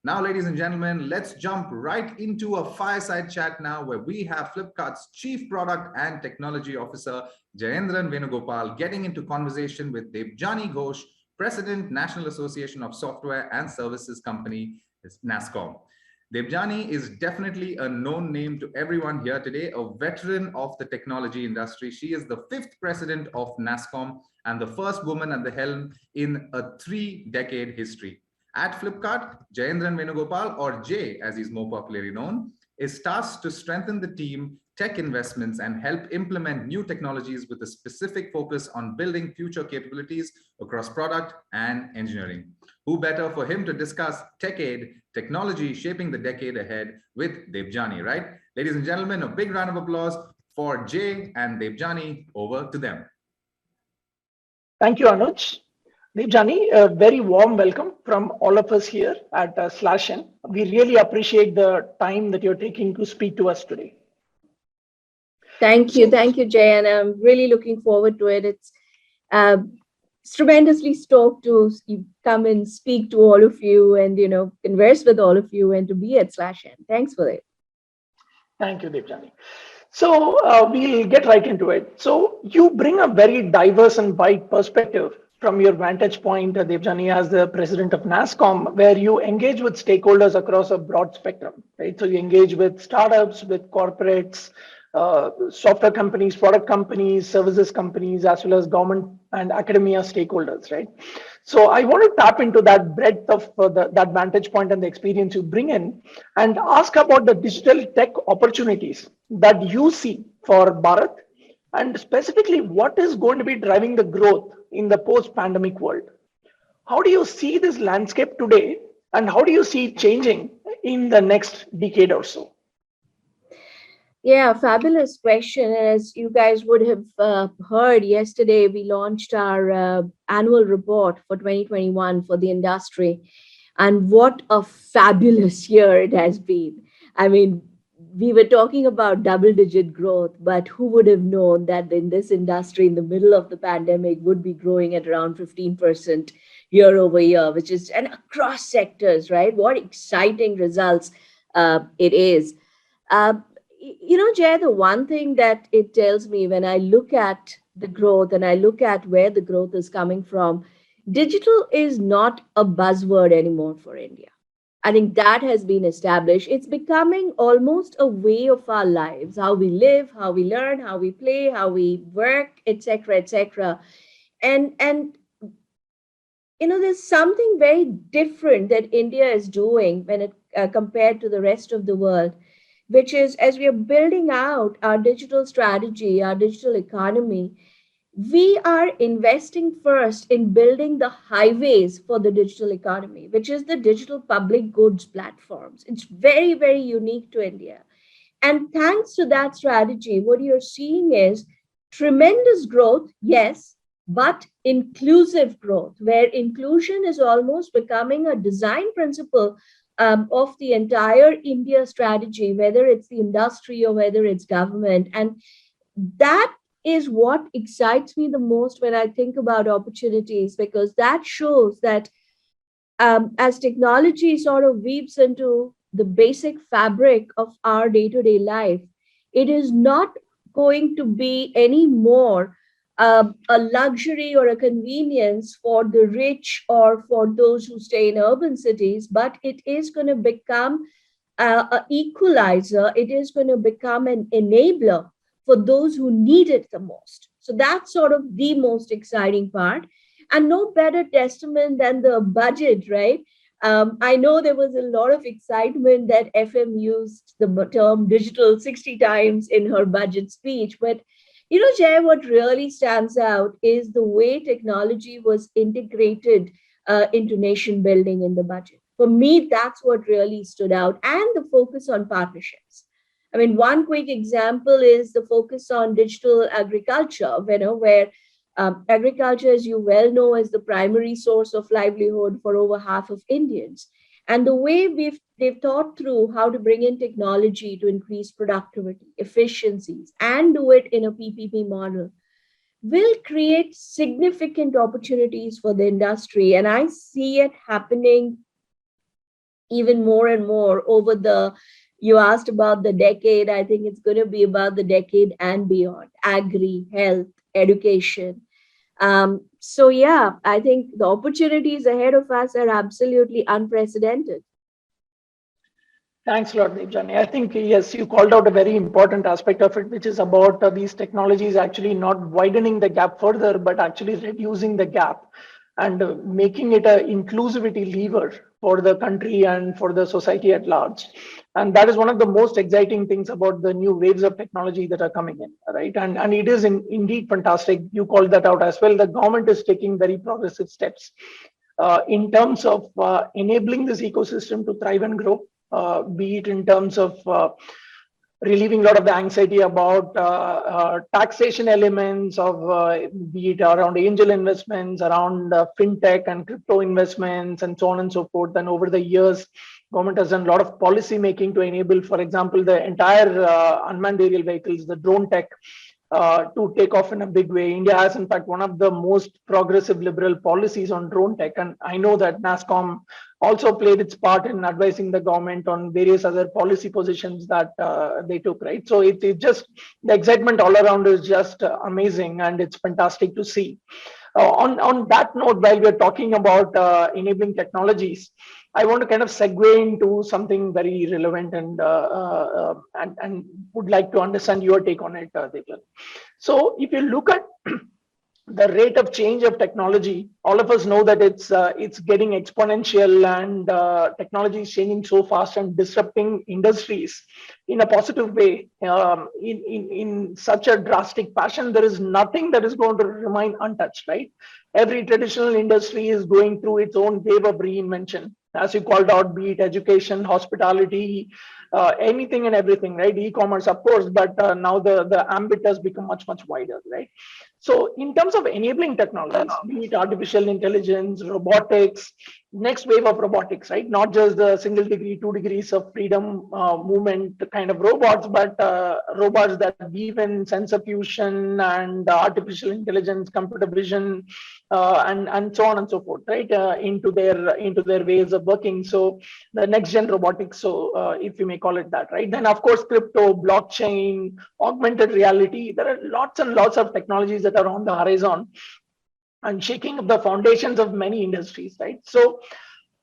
Now, ladies and gentlemen, let's jump right into a fireside chat now where we have Flipkart's Chief Product and Technology Officer, Jeyandran Venugopal, getting into conversation with Debjani Ghosh, President, National Association of Software and Services Company, NASSCOM. Debjani is definitely a known name to everyone here today, a veteran of the technology industry. She is the 5th president of NASSCOM and the first woman at the helm in a 3-decade history. At Flipkart, Jeyandran Venugopal, or Jay as he's more popularly known, is tasked to strengthen the team, tech investments, and help implement new technologies with a specific focus on building future capabilities across product and engineering. Who better for him to discuss Techade, technology shaping the decade ahead with Debjani, right? Ladies and gentlemen, a big round of applause for Jay and Debjani. Over to them. Thank you, Anuj. Debjani, a very warm welcome from all of us here at /N. We really appreciate the time that you're taking to speak to us today. Thank you, Jay, and I'm really looking forward to it. It's tremendously stoked to come and speak to all of you and converse with all of you and to be at /N. Thanks for it. Thank you, Debjani. So we'll get right into it. So you bring a very diverse and wide perspective from your vantage point, Debjani, as the president of NASSCOM, where you engage with stakeholders across a broad spectrum, right? So you engage with startups, with corporates, software companies, product companies, services companies, as well as government and academia stakeholders, right? So I want to tap into that breadth of that vantage point and the experience you bring in and ask about the digital tech opportunities that you see for Bharat, and specifically what is going to be driving the growth in the post-pandemic world. How do you see this landscape today, and how do you see it changing in the next decade or so? Yeah, fabulous question. As you guys would have heard yesterday, we launched our annual report for 2021 for the industry. And what a fabulous year it has been. I mean, we were talking about double-digit growth, but who would have known that in this industry, in the middle of the pandemic, would be growing at around 15% year over year, which is, and across sectors, right? What exciting results it is. Jay, the one thing that it tells me when I look at the growth and I look at where the growth is coming from, digital is not a buzzword anymore for India. I think that has been established. It's becoming almost a way of our lives, how we live, how we learn, how we play, how we work, etc., etc. And there's something very different that India is doing when it compared to the rest of the world, which is as we are building out our digital strategy, our digital economy, we are investing first in building the highways for the digital economy, which is the digital public goods platforms. It's very, very unique to India. And thanks to that strategy, what you're seeing is tremendous growth, yes, but inclusive growth, where inclusion is almost becoming a design principle of the entire India strategy, whether it's the industry or whether it's government. And that is what excites me the most when I think about opportunities, because that shows that as technology sort of weaves into the basic fabric of our day-to-day life, it is not going to be any more a luxury or a convenience for the rich or for those who stay in urban cities, but it is going to become an equalizer. It is going to become an enabler for those who need it the most. So that's sort of the most exciting part. And no better testament than the budget, right? I know there was a lot of excitement that FM used the term digital 60 times in her budget speech. But, Jay, what really stands out is the way technology was integrated into nation building in the budget. For me, that's what really stood out, and the focus on partnerships. I mean, one quick example is the focus on digital agriculture, where agriculture, as you well know, is the primary source of livelihood for over half of Indians. And the way they've thought through how to bring in technology to increase productivity, efficiencies, and do it in a PPP model will create significant opportunities for the industry. And I see it happening even more and more over you asked about the decade. I think it's going to be about the decade and beyond: agri, health, education. So yeah, I think the opportunities ahead of us are absolutely unprecedented. Thanks a lot, Debjani. I think, yes, you called out a very important aspect of it, which is about these technologies actually not widening the gap further, but actually reducing the gap and making it an inclusivity lever for the country and for the society at large. And that is one of the most exciting things about the new waves of technology that are coming in, right? And it is indeed fantastic. You called that out as well. The government is taking very progressive steps in terms of enabling this ecosystem to thrive and grow, be it in terms of relieving a lot of the anxiety about taxation elements of be it around angel investments, around fintech and crypto investments, and so on and so forth. And over the years, government has done a lot of policy making to enable, for example, the entire unmanned aerial vehicles, the drone tech, to take off in a big way. India has, in fact, one of the most progressive liberal policies on drone tech. And I know that NASSCOM also played its part in advising the government on various other policy positions that they took, right? So it just, the excitement all around is just amazing, and it's fantastic to see. On that note, while we're talking about enabling technologies, I want to kind of segue into something very relevant and would like to understand your take on it, Devlan. So if you look at the rate of change of technology, all of us know that it's getting exponential, and technology is changing so fast and disrupting industries in a positive way, in such a drastic fashion. There is nothing that is going to remain untouched, right? Every traditional industry is going through its own wave of reinvention, as you called out, be it education, hospitality, anything and everything, right? E-commerce, of course, but now the ambit has become much wider, right? So in terms of enabling technologies, be it artificial intelligence, robotics, next wave of robotics, right? Not just the single degree, 2 degrees of freedom movement kind of robots, but robots that weave in sensor fusion and artificial intelligence, computer vision, and so on and so forth, right? Into their ways of working. So the next gen robotics, so if you may call it that, right? Then of course crypto, blockchain, augmented reality. There are lots and lots of technologies that are on the horizon and shaking up the foundations of many industries, right? So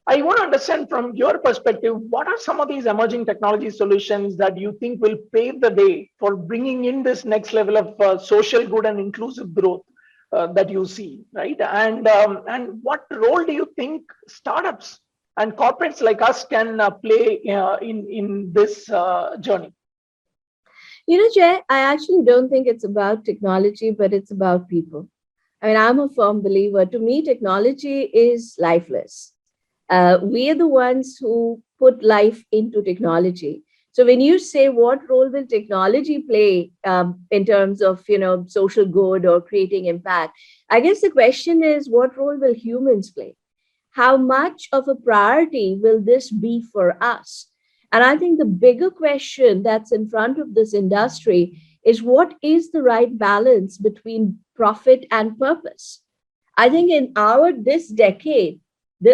I want to understand from your perspective, what are some of these emerging technology solutions that you think will pave the way for bringing in this next level of social good and inclusive growth that you see, right? And what role do you think startups and corporates like us can play in this journey? Jay, I actually don't think it's about technology, but it's about people. I mean, I'm a firm believer. To me, technology is lifeless. We are the ones who put life into technology. So when you say what role will technology play in terms of social good or creating impact, I guess the question is, what role will humans play? How much of a priority will this be for us? And I think the bigger question that's in front of this industry is, what is the right balance between profit and purpose? I think in this decade,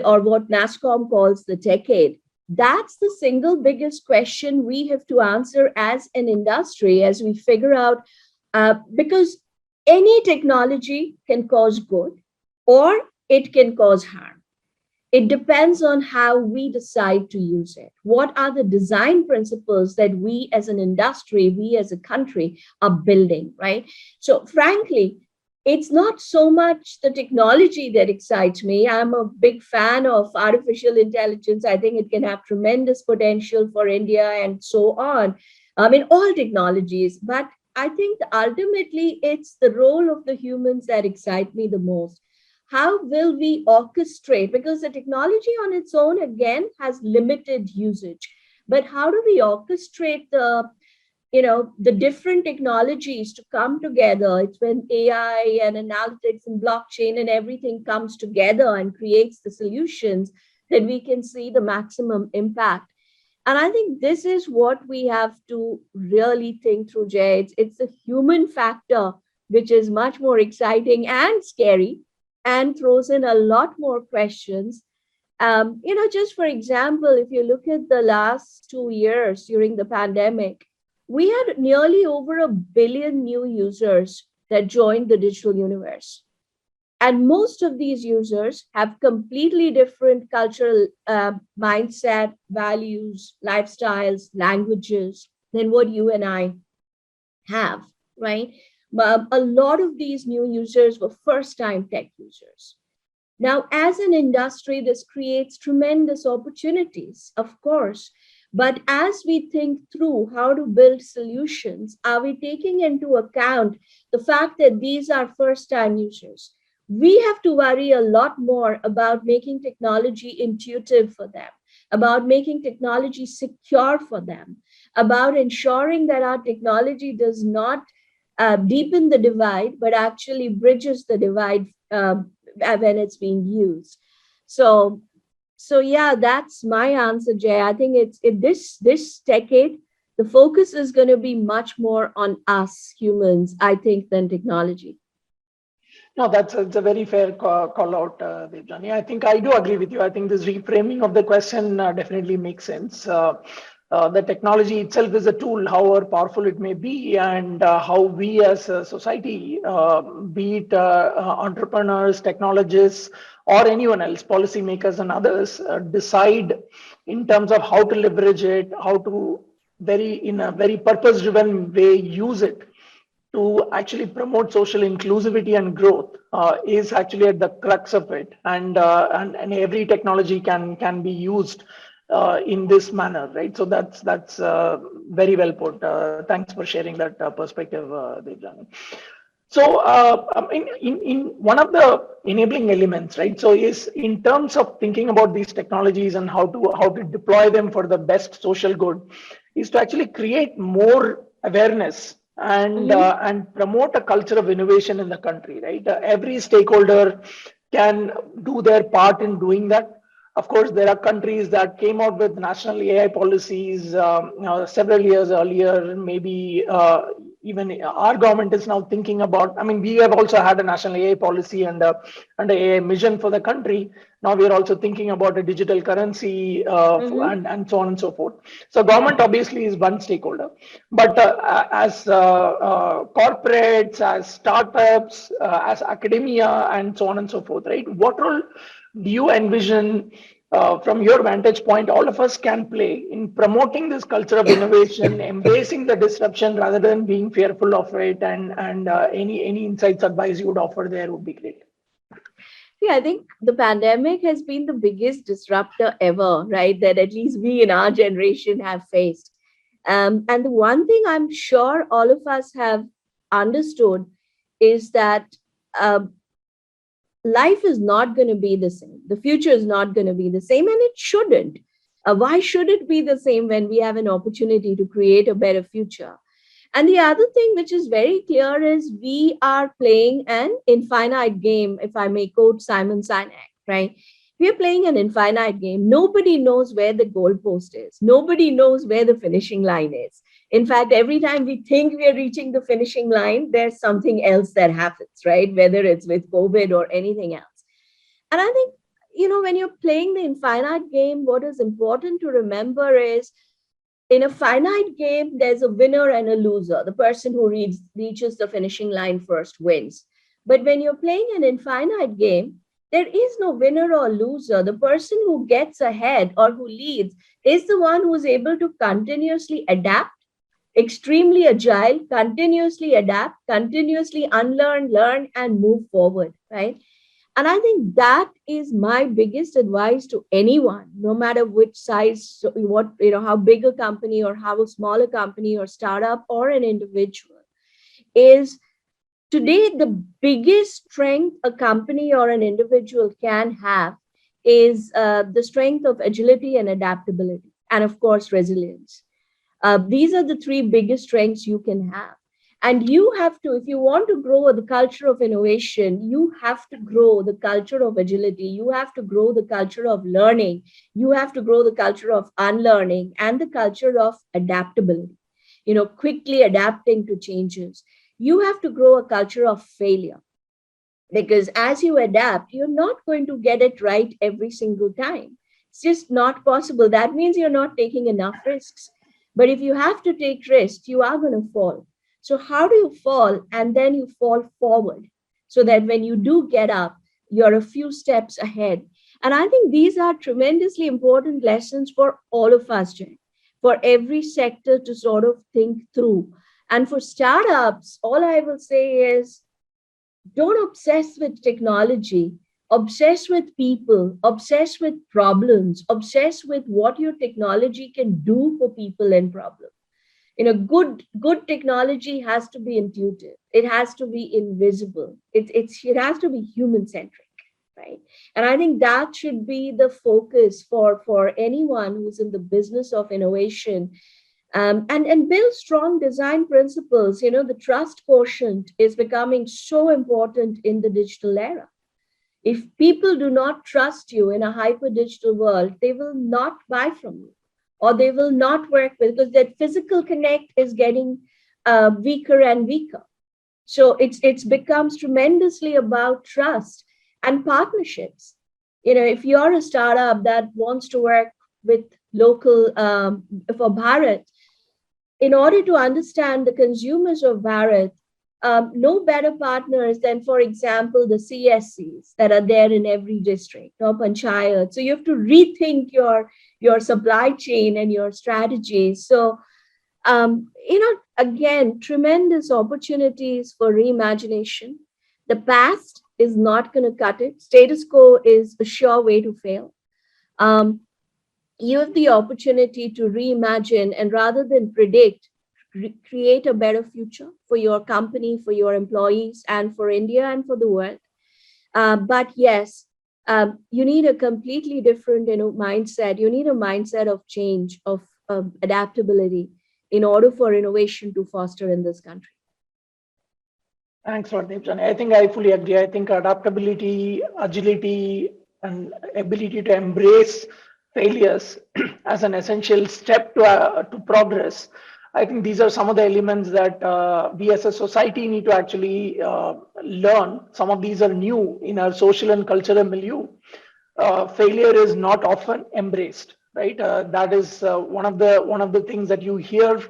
or what NASSCOM calls the Techade, that's the single biggest question we have to answer as an industry as we figure out, because any technology can cause good or it can cause harm. It depends on how we decide to use it. What are the design principles that we as an industry, we as a country are building, right? So, frankly, it's not so much the technology that excites me. I'm a big fan of artificial intelligence. I think it can have tremendous potential for India and so on. I mean, all technologies. But I think ultimately it's the role of the humans that excite me the most. How will we orchestrate? Because the technology on its own, again, has limited usage. But how do we orchestrate the different technologies to come together? It's when AI and analytics and blockchain and everything comes together and creates the solutions that we can see the maximum impact. And I think this is what we have to really think through, Jay. It's the human factor, which is much more exciting and scary and throws in a lot more questions. Just for example, if you look at the last 2 years during the pandemic, we had nearly over 1 billion new users that joined the digital universe. And most of these users have completely different cultural mindset, values, lifestyles, languages than what you and I have, right? A lot of these new users were first time tech users. Now, as an industry, this creates tremendous opportunities, of course. But as we think through how to build solutions, are we taking into account the fact that these are first time users? We have to worry a lot more about making technology intuitive for them, about making technology secure for them, about ensuring that our technology does not deepen the divide, but actually bridges the divide when it's being used. So, so yeah, that's my answer, Jay. I think it's in this decade, the focus is going to be much more on us humans, I think, than technology. No, it's a very fair call out, Debjani. I think I do agree with you. I think this reframing of the question definitely makes sense. The technology itself is a tool, however powerful it may be, and how we as a society, be it entrepreneurs, technologists, or anyone else, policymakers and others, decide in terms of how to leverage it, how to in a very purpose-driven way use it to actually promote social inclusivity and growth is actually at the crux of it, and every technology can be used in this manner, right? So that's very well put. Thanks for sharing that perspective, Debjani. So in one of the enabling elements, right? So is in terms of thinking about these technologies and how to deploy them for the best social good, is to actually create more awareness and promote a culture of innovation in the country, right? Every stakeholder can do their part in doing that. Of course, there are countries that came out with national AI policies several years earlier. Maybe even our government is now thinking about. I mean, we have also had a national AI policy and an AI mission for the country. Now we are also thinking about a digital currency and so on and so forth. So government obviously is one stakeholder, but as corporates, as startups, as academia, and so on and so forth, right? What role do you envision from your vantage point all of us can play in promoting this culture of innovation, embracing the disruption rather than being fearful of it, and any insights, advice you would offer there would be great. Yeah, I think the pandemic has been the biggest disruptor ever, right? That at least we in our generation have faced. And the one thing I'm sure all of us have understood is that life is not going to be the same. The future is not going to be the same, and it shouldn't. Why should it be the same when we have an opportunity to create a better future? And the other thing which is very clear is we are playing an infinite game, if I may quote Simon Sinek, right? We are playing an infinite game. Nobody knows where the goalpost is. Nobody knows where the finishing line is. In fact, every time we think we are reaching the finishing line, there's something else that happens, right? Whether it's with COVID or anything else. And I think, when you're playing the infinite game, what is important to remember is in a finite game, there's a winner and a loser. The person who reaches the finishing line first wins. But when you're playing an infinite game, there is no winner or loser. The person who gets ahead or who leads is the one who's able to continuously adapt, extremely agile, continuously adapt, continuously unlearn, learn, and move forward, right? And I think that is my biggest advice to anyone, no matter which size, how big a company or how small a company or startup or an individual is. Today, the biggest strength a company or an individual can have is the strength of agility and adaptability, and of course, resilience. These are the three biggest strengths you can have. And you have to, if you want to grow the culture of innovation, you have to grow the culture of agility. You have to grow the culture of learning. You have to grow the culture of unlearning and the culture of adaptability, quickly adapting to changes. You have to grow a culture of failure. because as you adapt, you're not going to get it right every single time. It's just not possible. That means you're not taking enough risks. But if you have to take risks, you are going to fall. So, how do you fall? And then you fall forward so that when you do get up, you're a few steps ahead. And I think these are tremendously important lessons for all of us, Jay, for every sector to sort of think through. And for startups, all I will say is don't obsess with technology, obsess with people, obsess with problems, obsess with what your technology can do for people and problems. Good technology has to be intuitive, it has to be invisible, it has to be human centric, right? And I think that should be the focus for anyone who's in the business of innovation, and build strong design principles. The trust quotient is becoming so important in the digital era. If people do not trust you in a hyper digital world, they will not buy from you, or they will not work with, because that physical connect is getting weaker and weaker. So it's becomes tremendously about trust and partnerships. If you're a startup that wants to work with local for Bharat, in order to understand the consumers of Bharat, no better partners than, for example, the CSCs that are there in every district or panchayat. So you have to rethink your supply chain and your strategies. So, again, tremendous opportunities for reimagination. The past is not going to cut it. Status quo is a sure way to fail. Um, you have the opportunity to reimagine, and rather than predict, create a better future for your company, for your employees, and for India and for the world. But yes, you need a completely different mindset. You need a mindset of change, of adaptability, in order for innovation to foster in this country. Thanks for Debjani. I think I fully agree. I think adaptability, agility, and ability to embrace failures as an essential step to progress. I think these are some of the elements that we as a society need to actually learn. Some of these are new in our social and cultural milieu. Failure is not often embraced, right? That is one of the things that you hear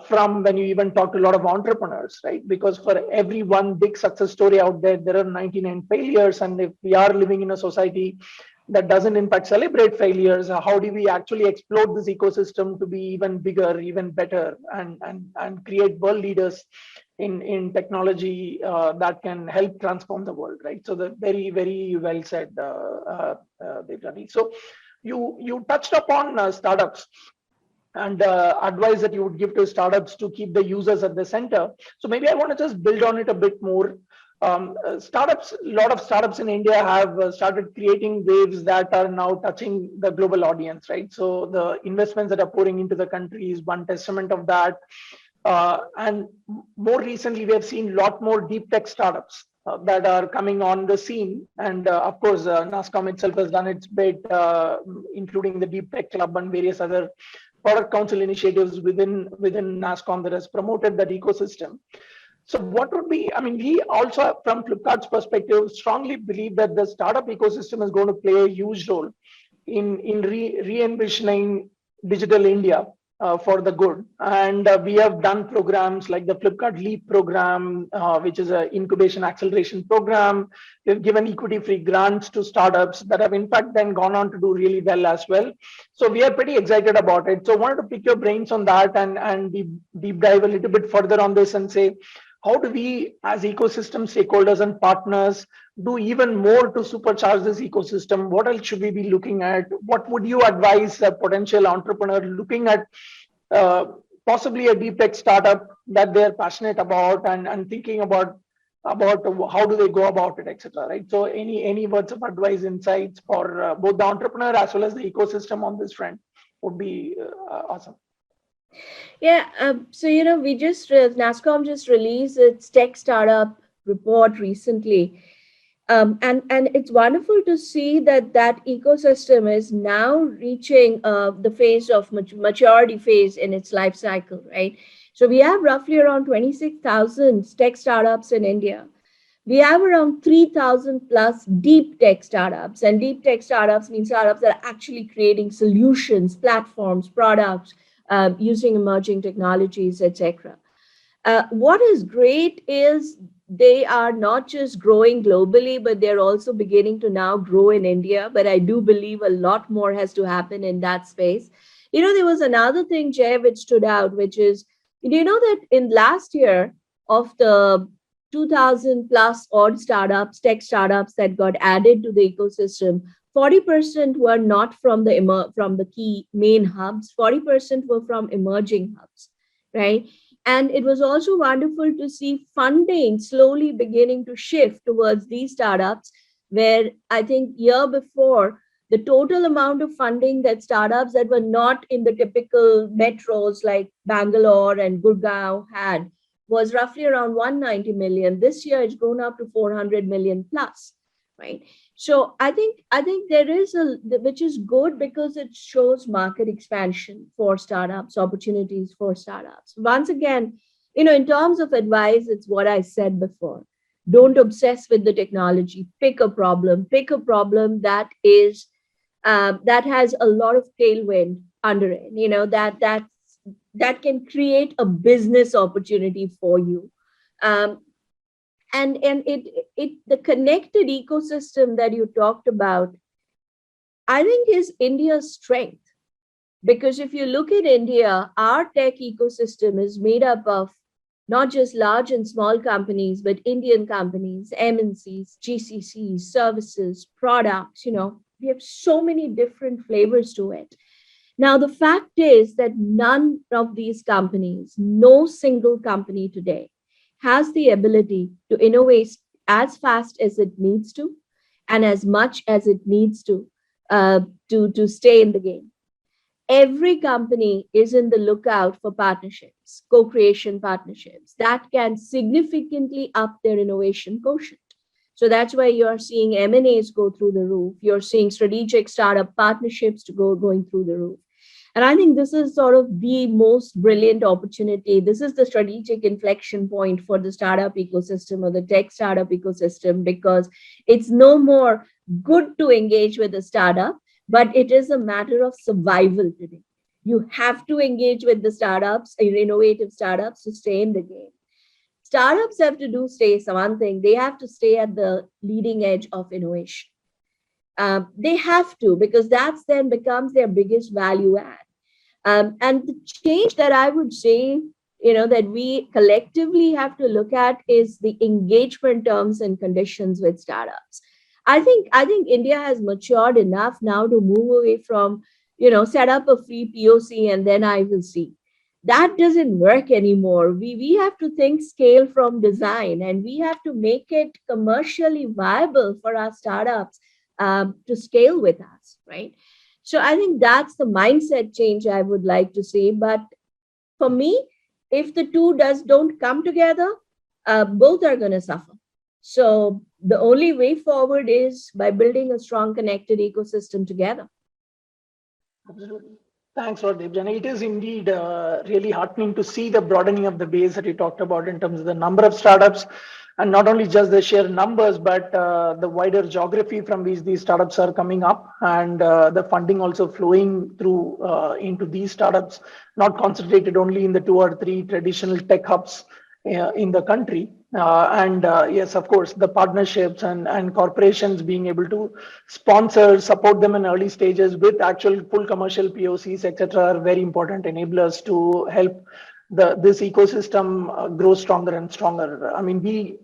from when you even talk to a lot of entrepreneurs, right? Because for every one big success story out there, there are 99 failures. And if we are living in a society that doesn't in fact celebrate failures, how do we actually explode this ecosystem to be even bigger, even better, and create world leaders in technology that can help transform the world, right? So the very, very well said, Debjani. So you touched upon startups and advice that you would give to startups to keep the users at the center. So maybe I want to just build on it a bit more. Startups, a lot of startups in India have started creating waves that are now touching the global audience, right? So the investments that are pouring into the country is one testament of that. And more recently, we have seen a lot more deep tech startups that are coming on the scene. And of course, NASSCOM itself has done its bit, including the Deep Tech Club and various other product council initiatives within NASSCOM that has promoted that ecosystem. So what would be, I mean, we also from Flipkart's perspective strongly believe that the startup ecosystem is going to play a huge role in re-envisioning digital India for the good. And we have done programs like the Flipkart Leap program, which is an incubation acceleration program. We've given equity-free grants to startups that have in fact then gone on to do really well as well. So we are pretty excited about it. So I wanted to pick your brains on that and deep dive a little bit further on this and say, how do we as ecosystem stakeholders and partners do even more to supercharge this ecosystem? What else should we be looking at? What would you advise a potential entrepreneur looking at possibly a deep tech startup that they're passionate about and thinking about how do they go about it, etc. Right? So any words of advice, insights for both the entrepreneur as well as the ecosystem on this front would be awesome. Yeah, so we just NASSCOM just released its tech startup report recently, and it's wonderful to see that ecosystem is now reaching the phase of maturity phase in its life cycle, right? So we have roughly around 26,000 tech startups in India, We have around 3,000 plus deep tech startups. And deep tech startups mean startups that are actually creating solutions, platforms, products, using emerging technologies, etc. What is great is they are not just growing globally, but they're also beginning to now grow in India. But I do believe a lot more has to happen in that space. There was another thing, Jay, which stood out, which is, that in last year, of the 2000 plus odd startups, tech startups that got added to the ecosystem, 40% were not from the key main hubs, 40% were from emerging hubs, right? And it was also wonderful to see funding slowly beginning to shift towards these startups, where I think year before, the total amount of funding that startups that were not in the typical metros like Bangalore and Gurgaon had was roughly around 190 million. This year it's grown up to 400 million plus, right? So I think there is which is good because it shows market expansion for startups, opportunities for startups. Once again, in terms of advice, it's what I said before. Don't obsess with the technology. Pick a problem that has a lot of tailwind under it. That can create a business opportunity for you. Um, and it the connected ecosystem that you talked about, I think, is India's strength. Because if you look at India, our tech ecosystem is made up of not just large and small companies, but Indian companies, MNCs, GCCs, services, products. We have so many different flavors to it. Now, the fact is that none of these companies, no single company today, has the ability to innovate as fast as it needs to and as much as it needs to stay in the game. Every company is in the lookout for partnerships, co-creation partnerships that can significantly up their innovation quotient. So that's why you're seeing M&As go through the roof. You're seeing strategic startup partnerships going through the roof. And I think this is sort of the most brilliant opportunity. This is the strategic inflection point for the startup ecosystem or the tech startup ecosystem, because it's no more good to engage with a startup, but it is a matter of survival today. You have to engage with the startups, innovative startups, to stay in the game. Startups have to one thing, they have to stay at the leading edge of innovation. They have to, because that's then becomes their biggest value add. And the change that I would say, that we collectively have to look at is the engagement terms and conditions with startups. I think India has matured enough now to move away from, set up a free POC and then I will see. That doesn't work anymore. We have to think scale from design, and we have to make it commercially viable for our startups to scale with us, right? So I think that's the mindset change I would like to see. But for me, if the two don't come together, both are going to suffer. So the only way forward is by building a strong connected ecosystem together. Absolutely. Thanks for Debjani. It is indeed really heartening to see the broadening of the base that you talked about in terms of the number of startups, and not only just the sheer numbers, but the wider geography from which these startups are coming up, and the funding also flowing through into these startups, not concentrated only in the 2 or 3 traditional tech hubs in the country. Yes, of course, the partnerships and corporations being able to sponsor, support them in early stages with actual full commercial POCs, etc., are very important enablers to help this ecosystem grow stronger and stronger. I mean, we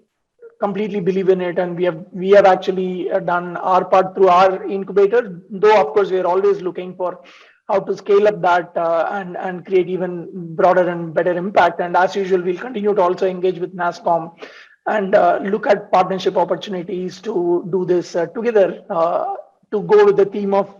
completely believe in it, and we have actually done our part through our incubator, though of course we are always looking for how to scale up that and create even broader and better impact. And as usual, we'll continue to also engage with NASSCOM and look at partnership opportunities to do this together, to go with the theme of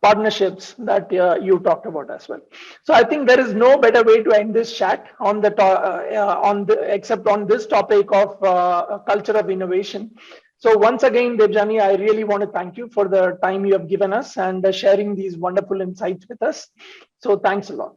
partnerships that you talked about as well. So I think there is no better way to end this chat except on this topic of culture of innovation. So once again, Debjani, I really want to thank you for the time you have given us and sharing these wonderful insights with us. So thanks a lot.